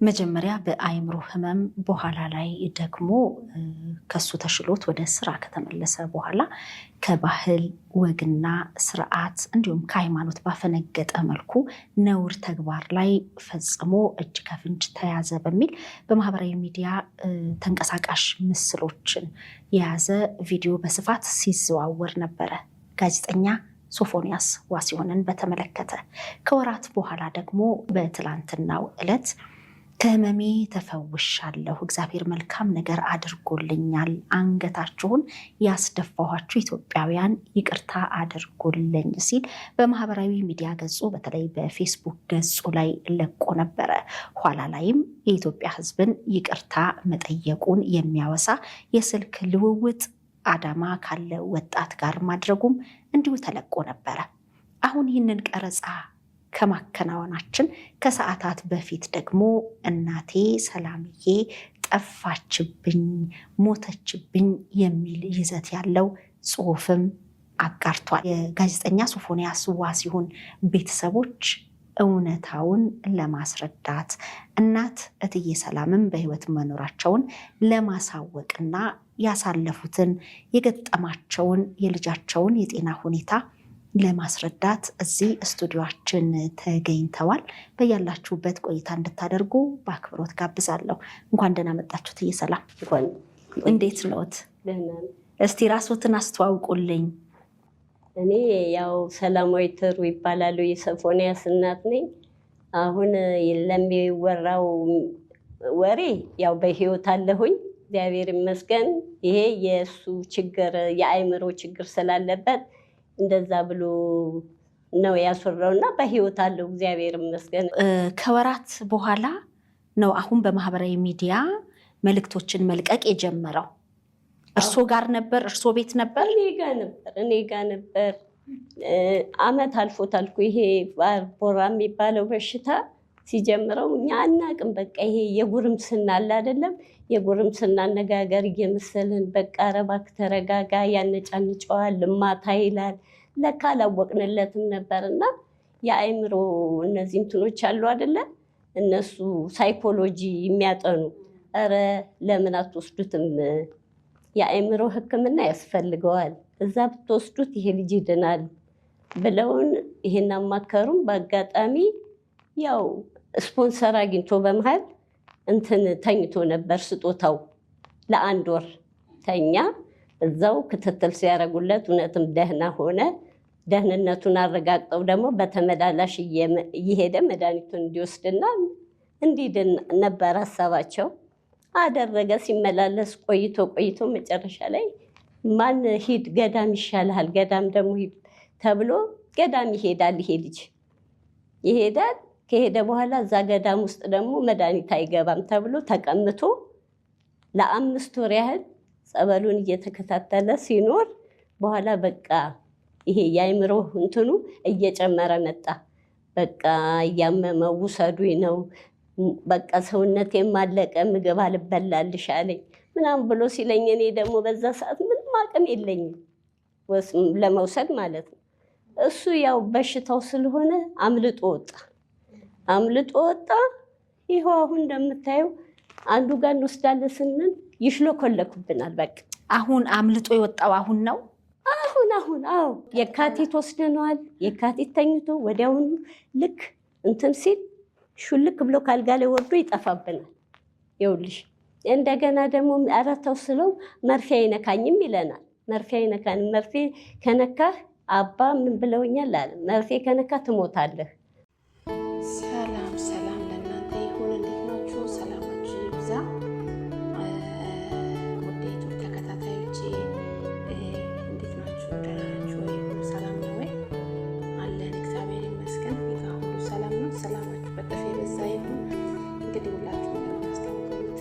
መጀመሪያ በአይምሮ ህመም በኋላ ላይ ደግሞ ከሱ ተሽሎት ወደ ስራ ከተመለሰ በኋላ ከባህል ወግና ስርዓት እንዲሁም ከሃይማኖት ባፈነገጠ መልኩ ነውር ተግባር ላይ ፈጽሞ እጅ ከፍንጅ ተያዘ በሚል በማህበራዊ ሚዲያ ተንቀሳቃሽ ምስሎችን የያዘ ቪዲዮ በስፋት ሲዘዋወር ነበረ። ጋዜጠኛ ሶፎንያስ ዋሲሁንን በተመለከተ ከወራት በኋላ ደግሞ በትላንትናው ዕለት ከህመሜ ተፈውሻለሁ፣ እግዚአብሔር መልካም ነገር አድርጎልኛል፣ አንገታችሁን ያስደፋኋችሁ ኢትዮጵያውያን ይቅርታ አድርጎልኝ ሲል በማህበራዊ ሚዲያ ገጹ በተለይ በፌስቡክ ገጹ ላይ ለቆ ነበረ። ኋላ ላይም የኢትዮጵያ ህዝብን ይቅርታ መጠየቁን የሚያወሳ የስልክ ልውውጥ አዳማ ካለ ወጣት ጋር ማድረጉም እንዲሁ ተለቆ ነበረ። አሁን ይህንን ቀረጻ ከማከናወናችን ከሰዓታት በፊት ደግሞ እናቴ ሰላምዬ ጠፋችብኝ፣ ሞተችብኝ የሚል ይዘት ያለው ጽሑፍም አጋርቷል። የጋዜጠኛ ሶፎንያስ ዋሲሁን ቤተሰቦች እውነታውን ለማስረዳት እናት እትዬ ሰላምም በህይወት መኖራቸውን ለማሳወቅና ያሳለፉትን የገጠማቸውን የልጃቸውን የጤና ሁኔታ ለማስረዳት እዚህ ስቱዲዮአችን ተገኝተዋል። በያላችሁበት ቆይታ እንድታደርጉ በአክብሮት ጋብዛለሁ። እንኳን ደህና መጣችሁ እትዬ ሰላም። እንዴት ነዎት? እስቲ ራስዎትን አስተዋውቁልኝ። እኔ ያው ሰላማዊት ትሩ ይባላሉ፣ የሶፎንያስ እናት ነኝ። አሁን ለሚወራው ወሬ ያው በህይወት አለሁኝ፣ እግዚአብሔር ይመስገን። ይሄ የእሱ ችግር የአእምሮ ችግር ስላለበት እንደዛ ብሎ ነው ያስወራውና በህይወት አለው፣ እግዚአብሔር ይመስገን። ከወራት በኋላ ነው አሁን በማህበራዊ ሚዲያ መልእክቶችን መልቀቅ የጀመረው። እርሶ ጋር ነበር? እርሶ ቤት ነበር? እኔ ጋር ነበር። አመት አልፎታል እኮ ይሄ ባርቦራ የሚባለው በሽታ ሲጀምረው እኛ አናቅም። በቃ ይሄ የጉርምስና አለ አይደለም፣ የጉርምስና አነጋገር እየመሰልን በቃ ኧረ እባክህ ተረጋጋ፣ ያነጫንጨዋል፣ ልማታ ይላል። ለካ አላወቅንለትም ነበርና የአእምሮ እነዚህ እንትኖች አሉ አይደለ፣ እነሱ ሳይኮሎጂ የሚያጠኑ ኧረ ለምን አትወስዱትም? የአእምሮ ሕክምና ያስፈልገዋል፣ እዛ ብትወስዱት ይሄ ልጅ ይድናል ብለውን ይሄን አማከሩም። በአጋጣሚ ያው ስፖንሰር አግኝቶ በመሃል እንትን ተኝቶ ነበር ስጦታው፣ ለ1 ወር ተኛ። እዛው ክትትል ሲያደርጉለት እውነትም ደህና ሆነ። ደህንነቱን አረጋግጠው ደግሞ በተመላላሽ እየሄደ መድኃኒቱን እንዲወስድና እንዲድን ነበር ሀሳባቸው። አደረገ። ሲመላለስ ቆይቶ መጨረሻ ላይ ማን ሂድ ገዳም ይሻልሃል፣ ገዳም ደግሞ ሂድ ተብሎ ገዳም ይሄዳል። ይሄ ልጅ ይሄዳል። ከሄደ በኋላ እዛ ገዳም ውስጥ ደግሞ መድኃኒት አይገባም ተብሎ ተቀምቶ ለ5 ወር ያህል ጸበሉን እየተከታተለ ሲኖር በኋላ በቃ ይሄ የአእምሮ እንትኑ እየጨመረ መጣ። በቃ እያመመው ውሰዱኝ ነው፣ በቃ ሰውነቴ ማለቀ፣ ምግብ አልበላልሽ አለኝ ምናምን ብሎ ሲለኝ እኔ ደግሞ በዛ ሰዓት ምንም አቅም የለኝም ለመውሰድ ማለት ነው። እሱ ያው በሽታው ስለሆነ አምልጦ ወጣ። ይኸው አሁን እንደምታየው አንዱ ጋር እንወስዳለን ስንል ይሽሎኮለኩብናል። በቃ አሁን አምልጦ የወጣው አሁን ነው። አሁን አዎ፣ የካቲት ወስደነዋል። የካቲት ተኝቶ ወዲያውኑ ልክ እንትን ሲል ሹልክ ብሎ ካልጋ ላይ ወርዶ ይጠፋብናል። ይኸውልሽ እንደገና ደግሞ ኧረ ተው ስለው መርፌ አይነካኝም ይለናል። መርፌ አይነካንም፣ መርፌ ከነካህ አባ ምን ብለውኛል አለ፣ መርፌ ከነካህ ትሞታለህ። ሰላም ለእናንተ ይሁን። እንዴት ናችሁ? ሰላማችሁ ይብዛ። ውዴቱ ተከታታዮቼ እንዴት ናችሁ? ደህና ናችሁ ወይ? ሰላም ነው ወይ? አለን እግዚአብሔር ይመስገን። ጌታ ሁሉ ሰላም ነው። ሰላማችሁ በጠፍ የበዛ ይሁን። እንግዲህ ሁላችሁ እንደምታስታውቁት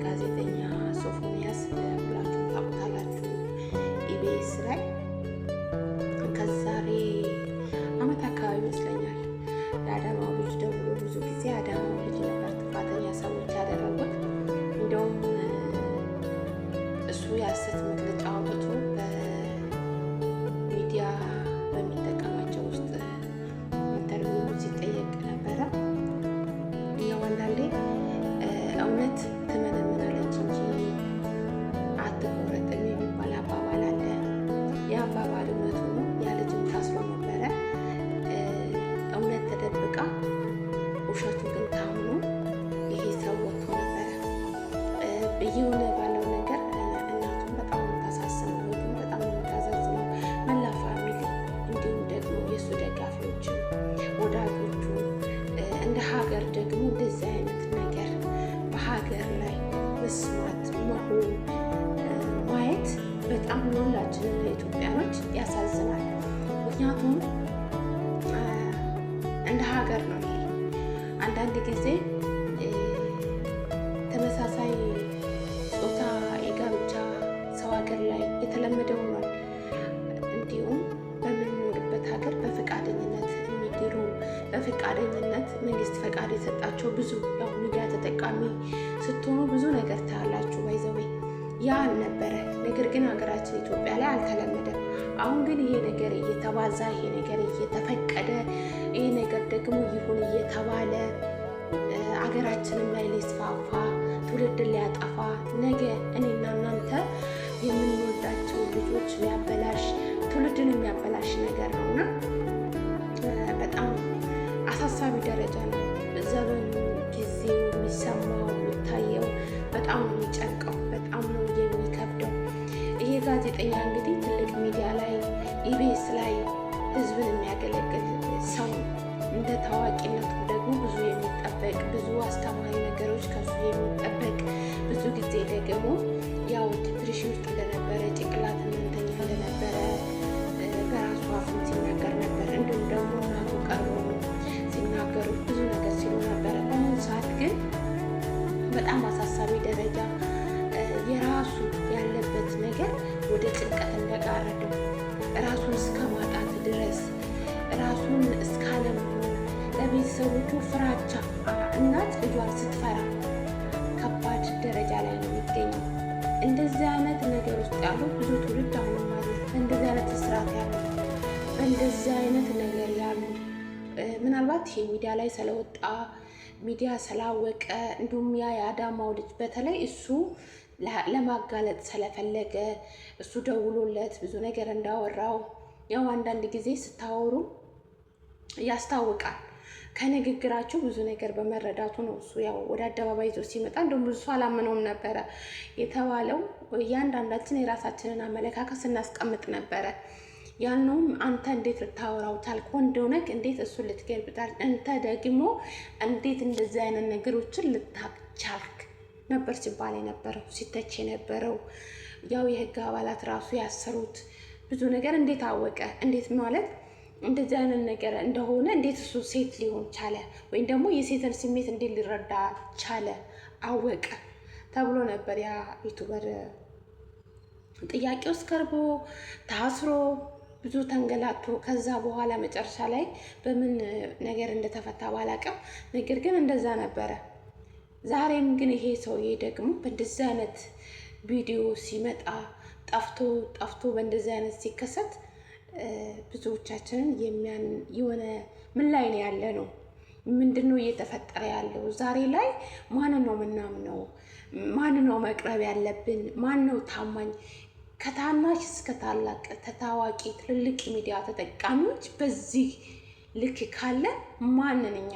ጋዜጠኛ ሶፎንያስ ሁላችሁ ታውቁታላችሁ፣ ኢቢኤስ ላይ ከዛሬ አመት አካባቢ ይመስለኛል ለአዳማው ልጅ ደውሎ ብዙ ጊዜ አዳማው ልጅ ነበር ጥፋተኛ ሰዎች ያደረጉት። እንደውም እሱ የሐሰት መግለጫ አውጥቶ በሚዲያ በሚጠቀማቸው ውስጥ ኢንተርቪው ሲጠየቅ ነበረ። ያው አንዳንዴ እውነት ትመነምናለች እንጂ አትቆረጥም የሚባል አባባል አለ። የአባባል እውነቱ ነው። ያ ልጅም ታስሮ ነበረ። እውነት ተደብቃ ውሸቱ ግን ታምኖ ይሄ ሰው ወጥቶ ነበረ። እየሆነ ባለው ነገር እናቱም በጣም የምታሳዝነው፣ ወይም በጣም የምታሳዝነው መላ ፋሚሊ፣ እንዲሁም ደግሞ የእሱ ደጋፊዎችም ወዳጆቹ፣ እንደ ሀገር ደግሞ እንደዚህ አይነት ነገር በሀገር ላይ መስማት መሆን ማየት በጣም ሁላችንም ለኢትዮጵያኖች ያሳዝናል። ምክንያቱም እንደ ሀገር ነው ይሄ። አንዳንድ ጊዜ ተመሳሳይ ጾታ የጋብቻ ሰው ሀገር ላይ የተለመደ ሆኗል። እንዲሁም በምንኖርበት ሀገር በፈቃደኝነት የሚድሩ በፈቃደኝነት መንግስት ፈቃድ የሰጣቸው ብዙ ያው ሚዲያ ተጠቃሚ ስትሆኑ ብዙ ነገር ታያላችሁ። ባይዘዌ ያ አልነበረ። ነገር ግን ሀገራችን ኢትዮጵያ ላይ አልተለመደም። አሁን ግን ይሄ ነገር እየተባዛ ይሄ ነገር እየተፈቀደ ይሄ ነገር ደግሞ ይሁን እየተባለ አገራችንም ላይ ሊስፋፋ ትውልድን ሊያጠፋ ነገ እኔና እናንተ የምንወዳቸው ልጆች ሊያበላሽ ትውልድን የሚያበላሽ ነገር ነው እና በጣም አሳሳቢ ደረጃ ነው። ዘመኑ ጊዜው የሚሰማው የሚታየው በጣም ነው የሚጨንቀው፣ በጣም ነው የሚከብደው። ይሄ ጋዜጠኛ እንግዲህ ትልቅ ሚዲያ ላይ ኢቢኤስ ላይ ህዝብን የሚያገለግል ሰው ነው። እንደ ታዋቂነቱ ደግሞ ብዙ የሚጠበቅ ብዙ አስተማሪ ነገሮች ከሱ የሚጠበቅ ብዙ ጊዜ ደግሞ ያው ዲፕሬሽን ውስጥ እንደነበረ ጭንቅላት ህመምተኛ እንደነበረ በራሱ አፉን ሲናገር ነበር። እንዲሁም ደግሞ እናቱ ቀርቦ ሲናገሩ ብዙ ነገር ሲሉ ነበረ። በአሁኑ ሰዓት ግን በጣም አሳሳቢ ደረጃ የራሱ ያለበት ነገር ወደ ጭንቀት እንደጋረደው ራሱን እስከ ማጣት ድረስ ራሱን እስካለመሆን ለቤተሰቦቹ ፍራቻ እናት ልጇን ስትፈራ ከባድ ደረጃ ላይ ነው የሚገኘው። እንደዚህ አይነት ነገር ውስጥ ያሉ ብዙ ትውልድ አሁንም አሉ። እንደዚህ አይነት ስርዓት ያሉ እንደዚህ አይነት ነገር ያሉ ምናልባት ይሄ ሚዲያ ላይ ስለወጣ ሚዲያ ስላወቀ እንዲሁም ያ የአዳማው ልጅ በተለይ እሱ ለማጋለጥ ስለፈለገ እሱ ደውሎለት ብዙ ነገር እንዳወራው ያው አንዳንድ ጊዜ ስታወሩ ያስታውቃል። ከንግግራቸው ብዙ ነገር በመረዳቱ ነው እሱ ያው ወደ አደባባይ ይዞ ሲመጣ እንደውም ብዙ ሰው አላመነውም ነበረ የተባለው። እያንዳንዳችን የራሳችንን አመለካከት ስናስቀምጥ ነበረ ያልነውም። አንተ እንዴት ልታወራው ቻልክ? ወንድ ሆነህ እንዴት እሱን ልትገልብጣል? አንተ ደግሞ እንዴት እንደዚህ አይነት ነገሮችን ልታቻልክ ነበር ሲባል የነበረው ሲተች የነበረው። ያው የህግ አባላት ራሱ ያሰሩት ብዙ ነገር እንዴት አወቀ? እንዴት ማለት እንደዚህ አይነት ነገር እንደሆነ እንዴት እሱ ሴት ሊሆን ቻለ? ወይም ደግሞ የሴትን ስሜት እንዴት ሊረዳ ቻለ አወቀ ተብሎ ነበር ያ ዩቱበር ጥያቄ ውስጥ ቀርቦ ታስሮ ብዙ ተንገላቶ ከዛ በኋላ መጨረሻ ላይ በምን ነገር እንደተፈታ ባላውቅም፣ ነገር ግን እንደዛ ነበረ። ዛሬም ግን ይሄ ሰውዬ ደግሞ በእንደዚህ አይነት ቪዲዮ ሲመጣ ጠፍቶ በእንደዚህ አይነት ሲከሰት ብዙዎቻችንን የሆነ ምን ላይ ነው ያለ ነው? ምንድን ነው እየተፈጠረ ያለው? ዛሬ ላይ ማንን ነው ምናምነው? ማንን ነው መቅረብ ያለብን? ማን ነው ታማኝ? ከታናሽ እስከ ታላቅ ተታዋቂ ትልልቅ ሚዲያ ተጠቃሚዎች በዚህ ልክ ካለ ማንንኛ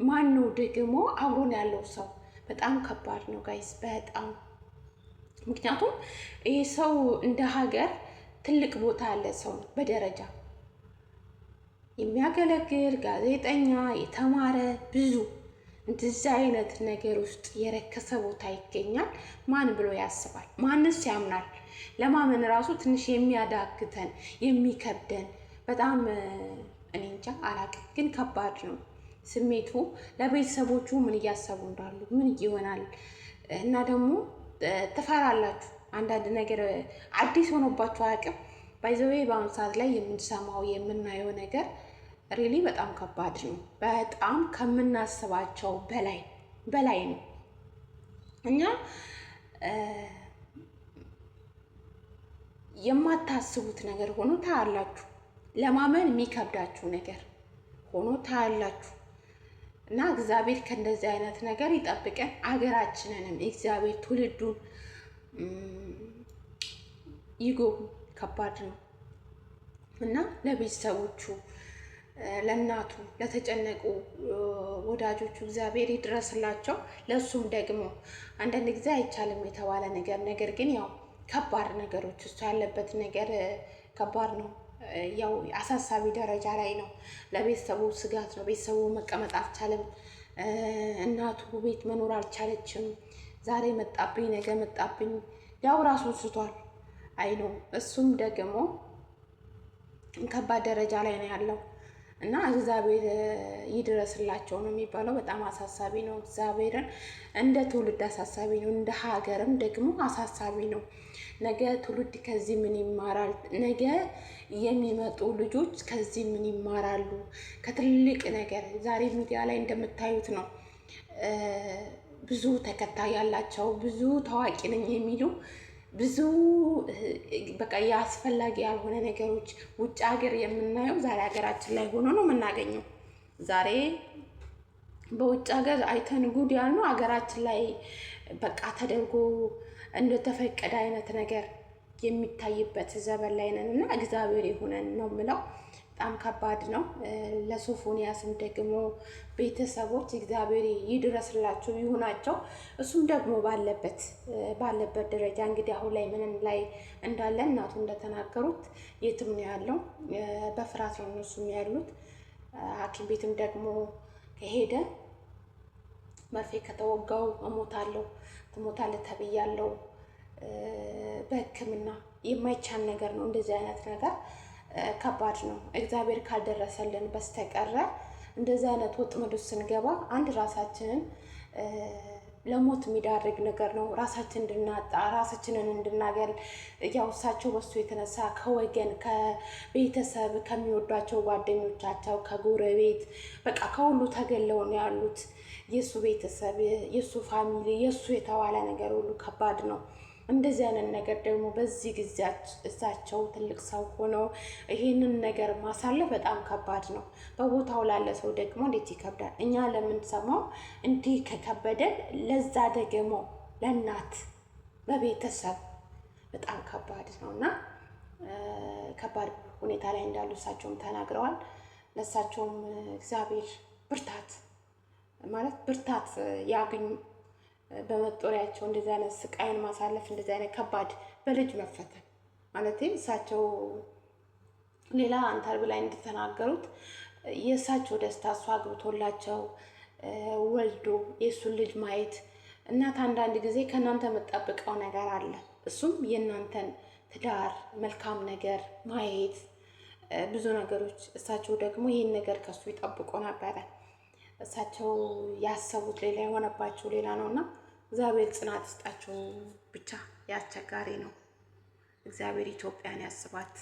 ማን ነው ደግሞ አብሮን ያለው ሰው? በጣም ከባድ ነው ጋይስ፣ በጣም ምክንያቱም ይህ ሰው እንደ ሀገር ትልቅ ቦታ ያለ ሰው ነው። በደረጃ የሚያገለግል ጋዜጠኛ፣ የተማረ ብዙ እንደዚህ አይነት ነገር ውስጥ የረከሰ ቦታ ይገኛል። ማን ብሎ ያስባል? ማንስ ያምናል? ለማመን ራሱ ትንሽ የሚያዳግተን የሚከብደን በጣም እኔ እንጃ አላቅም፣ ግን ከባድ ነው ስሜቱ። ለቤተሰቦቹ ምን እያሰቡ እንዳሉ ምን ይሆናል እና ደግሞ ትፈራላችሁ። አንዳንድ ነገር አዲስ ሆኖባቸው አያውቅም። ባይዘዌ በአሁኑ ሰዓት ላይ የምንሰማው የምናየው ነገር ሪሊ በጣም ከባድ ነው። በጣም ከምናስባቸው በላይ ነው። እኛ የማታስቡት ነገር ሆኖ ታያላችሁ። ለማመን የሚከብዳችሁ ነገር ሆኖ ታያላችሁ። እና እግዚአብሔር ከእንደዚህ አይነት ነገር ይጠብቀን። አገራችንንም እግዚአብሔር ትውልዱን ይጎብኝ። ከባድ ነው እና ለቤተሰቦቹ፣ ለእናቱ፣ ለተጨነቁ ወዳጆቹ እግዚአብሔር ይድረስላቸው። ለእሱም ደግሞ አንዳንድ ጊዜ አይቻልም የተባለ ነገር ግን ያው ከባድ ነገሮች እሱ ያለበት ነገር ከባድ ነው። ያው አሳሳቢ ደረጃ ላይ ነው። ለቤተሰቡ ስጋት ነው። ቤተሰቡ መቀመጥ አልቻለም። እናቱ ቤት መኖር አልቻለችም። ዛሬ መጣብኝ፣ ነገ መጣብኝ፣ ያው ራሱን ስቷል። አይ ነው እሱም ደግሞ ከባድ ደረጃ ላይ ነው ያለው እና እግዚአብሔር ይድረስላቸው ነው የሚባለው። በጣም አሳሳቢ ነው። እግዚአብሔርን እንደ ትውልድ አሳሳቢ ነው፣ እንደ ሀገርም ደግሞ አሳሳቢ ነው። ነገ ትውልድ ከዚህ ምን ይማራል? ነገ የሚመጡ ልጆች ከዚህ ምን ይማራሉ? ከትልቅ ነገር ዛሬ ሚዲያ ላይ እንደምታዩት ነው። ብዙ ተከታይ ያላቸው ብዙ ታዋቂ ነኝ የሚሉ ብዙ በቃ የአስፈላጊ ያልሆነ ነገሮች ውጭ ሀገር የምናየው ዛሬ ሀገራችን ላይ ሆኖ ነው የምናገኘው። ዛሬ በውጭ ሀገር አይተን ጉድ ያልነው ሀገራችን ላይ በቃ ተደርጎ እንደተፈቀደ አይነት ነገር የሚታይበት ዘመን ላይ ነን እና እግዚአብሔር ይሁነን ነው የምለው። በጣም ከባድ ነው። ለሶፎንያስም ደግሞ ቤተሰቦች እግዚአብሔር ይድረስላቸው ይሁናቸው። እሱም ደግሞ ባለበት ደረጃ እንግዲህ አሁን ላይ ምንም ላይ እንዳለ እናቱ እንደተናገሩት የትም ነው ያለው። በፍርሃት ነው እነሱም ያሉት። ሐኪም ቤትም ደግሞ ከሄደ መርፌ ከተወጋው እሞታለሁ ትሞታለህ ተብያለሁ። በሕክምና የማይቻል ነገር ነው። እንደዚህ አይነት ነገር ከባድ ነው። እግዚአብሔር ካልደረሰልን በስተቀረ እንደዚህ አይነት ወጥመድ ውስጥ ስንገባ አንድ ራሳችንን ለሞት የሚዳርግ ነገር ነው። ራሳችን እንድናጣ፣ ራሳችንን እንድናገል፣ ያው እሳቸው በሱ የተነሳ ከወገን ከቤተሰብ ከሚወዷቸው ጓደኞቻቸው ከጎረቤት በቃ ከሁሉ ተገለው ነው ያሉት። የእሱ ቤተሰብ የእሱ ፋሚሊ የእሱ የተባለ ነገር ሁሉ ከባድ ነው። እንደዚህ አይነት ነገር ደግሞ በዚህ ጊዜ እሳቸው ትልቅ ሰው ሆነው ይሄንን ነገር ማሳለፍ በጣም ከባድ ነው። በቦታው ላለ ሰው ደግሞ እንዴት ይከብዳል። እኛ ለምንሰማው እንዲህ ከከበደን ለዛ ደግሞ ለእናት በቤተሰብ በጣም ከባድ ነው እና ከባድ ሁኔታ ላይ እንዳሉ እሳቸውም ተናግረዋል። ለእሳቸውም እግዚአብሔር ብርታት ያግኙ። በመጦሪያቸው እንደዚህ አይነት ስቃይን ማሳለፍ እንደዚህ አይነት ከባድ በልጅ መፈተን ማለት እሳቸው ሌላ ኢንተርቪው ላይ እንደተናገሩት የእሳቸው ደስታ እሱ አግብቶላቸው ወልዶ የእሱን ልጅ ማየት። እናት አንዳንድ ጊዜ ከእናንተ የምጠብቀው ነገር አለ። እሱም የእናንተን ትዳር መልካም ነገር ማየት ብዙ ነገሮች። እሳቸው ደግሞ ይህን ነገር ከሱ ይጠብቁ ነበረ። እሳቸው ያሰቡት ሌላ የሆነባቸው ሌላ ነው እና እግዚአብሔር ጽናት ይስጣቸው። ብቻ ያስቸጋሪ ነው። እግዚአብሔር ኢትዮጵያን ያስባት።